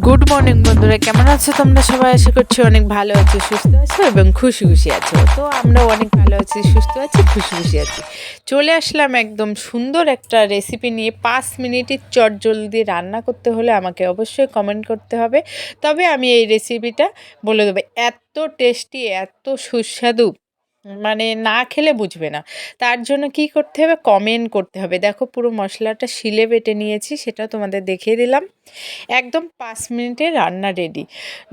Good morning বন্ধুরা, কেমন আছো তোমরা সবাই? আশা করছি অনেক ভালো আছো, সুস্থ আছো এবং খুশি খুশি আছো। তো আমরাও অনেক ভালো আছি, সুস্থ আছি, খুশি খুশি আছি। চলে আসলাম একদম সুন্দর একটা রেসিপি নিয়ে। 5 মিনিটের চটজলদি রান্না করতে হলে আমাকে অবশ্যই কমেন্ট করতে হবে, তবে আমি এই রেসিপিটা বলে দেবো। এত টেস্টি, এত সুস্বাদু, মানে না খেলে বুঝবে না। তার জন্য কি করতে হবে? কমেন্ট করতে হবে। দেখো, পুরো মশলাটা শিলে বেটে নিয়েছি, সেটা তোমাদের দেখিয়ে দিলাম। একদম 5 মিনিটে রান্না রেডি।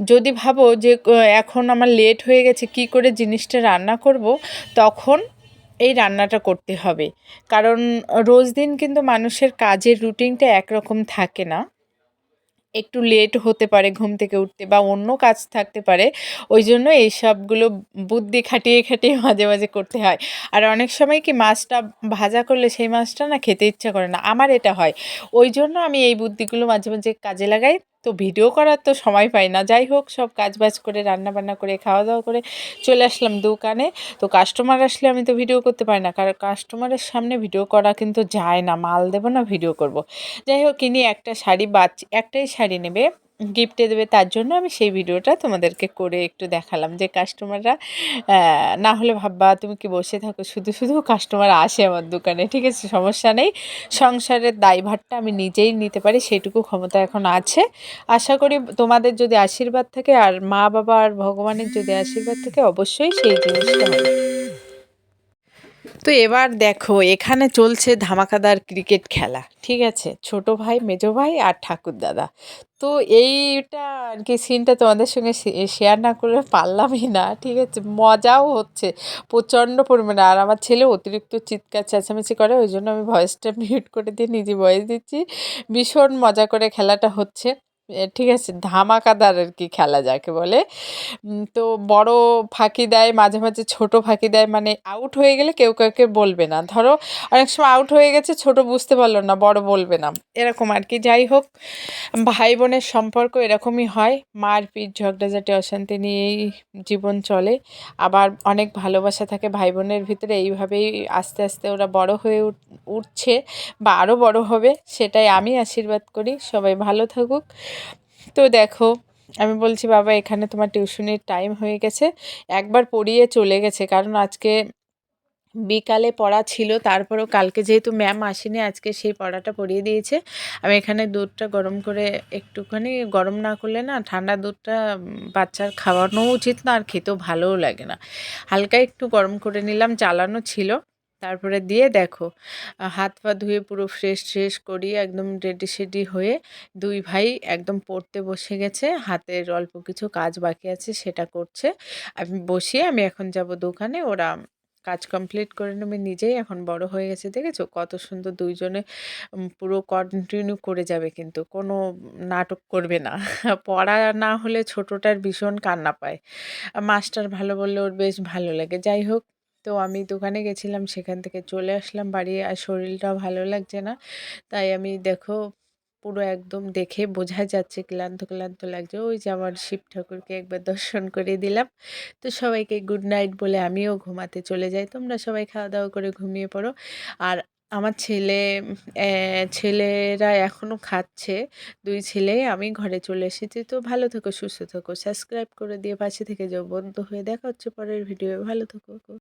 যদি ভাবো যে এখন আমার লেট হয়ে গেছে, কি করে জিনিসটা রান্না করব, তখন এই রান্নাটা করতে হবে। কারণ রোজ দিন কিন্তু মানুষের কাজের রুটিনটা একরকম থাকে না, একটু লেট হতে পারে ঘুম থেকে উঠতে, বা অন্য কাজ থাকতে পারে। ওই জন্য এই সবগুলো বুদ্ধি খাটিয়ে খাটিয়ে মাঝে মাঝে করতে হয়। আর অনেক সময় কি, মাছটা ভাজা করলে সেই মাছটা না খেতে ইচ্ছা করে না, আমার এটা হয়। ওই জন্য আমি এই বুদ্ধিগুলো মাঝে মাঝে কাজে লাগাই। তো ভিডিও করার তো সময় পাই না। যাই হোক, সব কাজ বাজ করে রান্না বান্না করে খাওয়া দাওয়া করে চলে আসলাম দোকানে। তো কাস্টমার আসলে আমি তো ভিডিও করতে পারি না, কারণ কাস্টমারের সামনে ভিডিও করা কিন্তু যায় না। মাল দেবো না ভিডিও করব। যাই হোক, কিনি একটা শাড়ি, একটাই শাড়ি নেবে, গিফটে দেবে, তার জন্য আমি সেই ভিডিওটা তোমাদেরকে করে একটু দেখালাম, যে কাস্টমাররা না হলে ভাববা তুমি কি বসে থাকো, শুধু শুধু কাস্টমার আসে আমার দোকানে। ঠিক আছে, সমস্যা নেই, সংসারের দায়ভারটা আমি নিজেই নিতে পারি, সেইটুকু ক্ষমতা এখন আছে। আশা করি তোমাদের যদি আশীর্বাদ থাকে, আর মা বাবা আর ভগবানের যদি আশীর্বাদ থাকে, অবশ্যই সেই জিনিসটা হবে। তো এবার দেখো, এখানে চলছে ধামাকাদার ক্রিকেট খেলা। ঠিক আছে, ছোট ভাই, মেজো ভাই আর ঠাকুর দাদা। তো এইটা আর কি সিনটা তোমাদের সঙ্গে শেয়ার না করে পারলামই না। ঠিক আছে, মজাও হচ্ছে প্রচণ্ড পরিমাণে। আর আমার ছেলে অতিরিক্ত চিৎকার চেঁচামেচি করে, ওই জন্য আমি ভয়েসটা মিউট করে দিয়ে নিজে ভয়েস দিচ্ছি। ভীষণ মজা করে খেলাটা হচ্ছে। ঠিক আছে, ধামাকাদার আর কি খেলা যাকে বলে। তো বড় ফাঁকি দেয়, মাঝে মাঝে ছোট ফাঁকি দেয়। মানে আউট হয়ে গেলে কেউ কাউকে বলবে না। ধরো অনেক সময় আউট হয়ে গেছে, ছোট বুঝতে পারলো না, বড় বলবে না, এরকম আর কি। যাই হোক, ভাই বোনের সম্পর্ক এরকমই হয়, মারপিট ঝগড়াঝাটি অশান্তি নিয়েই জীবন চলে। আবার অনেক ভালোবাসা থাকে ভাই বোনের ভিতরে। এইভাবেই আস্তে আস্তে ওরা বড় হয়ে উঠছে, বা আরও বড় হবে, সেটাই আমি আশীর্বাদ করি। সবাই ভালো থাকুক। তো দেখো, আমি বলছি বাবা, এখানে তোমার টিউশনির টাইম হয়ে গেছে। একবার পড়িয়ে চলে গেছে, কারণ আজকে বিকালে পড়া ছিল, তারপরেও কালকে যেহেতু ম্যাম আসেনি, আজকে সেই পড়াটা পড়িয়ে দিয়েছে। আমি এখানে দুধটা গরম করে, একটুখানি গরম না করলে না, ঠান্ডা দুধটা বাচ্চার খাওয়ানো উচিত না, আর খেতেও ভালোও লাগে না। হালকা একটু গরম করে নিলাম, জ্বালানো ছিল। তারপরে দিয়ে দেখো, হাত পা ধুয়ে পুরো ফ্রেশ ট্রেশ করিয়ে একদম রেডি সেডি হয়ে দুই ভাই একদম পড়তে বসে গেছে। হাতের অল্প কিছু কাজ বাকি আছে, সেটা করছে। আমি বসিয়ে আমি এখন যাব দোকানে। ওরা কাজ কমপ্লিট করে নেবে নিজেই, এখন বড় হয়ে গেছে। দেখেছো কত সুন্দর দুইজনে পুরো কন্টিনিউ করে যাবে, কিন্তু কোনো নাটক করবে না। পড়া না হলে ছোটটার ভীষণ কান্না পায়, মাস্টার ভালো বললে ওর বেশ ভালো লাগে। যাই হোক, তো আমি দোকানে গেছিলাম, সেখান থেকে চলে আসলাম বাড়ি। আর শরীরটাও ভালো লাগছে না, তাই আমি দেখো পুরো একদম দেখে বোঝা যাচ্ছে ক্লান্ত ক্লান্ত লাগছে। ওই যে আমার শিব ঠাকুরকে একবার দর্শন করে দিলাম। তো সবাইকে গুড নাইট বলে আমিও ঘুমাতে চলে যাই। তোমরা সবাই খাওয়া দাওয়া করে ঘুমিয়ে পড়ো। আর আমার ছেলেরা এখনও খাচ্ছে, দুই ছেলে। আমি ঘরে চলে এসেছি। তো ভালো থেকো, সুস্থ থেকো, সাবস্ক্রাইব করে দিয়ে পাশে থেকে যাও বন্ধু হয়ে। দেখা হচ্ছে পরের ভিডিও। ভালো থেকো।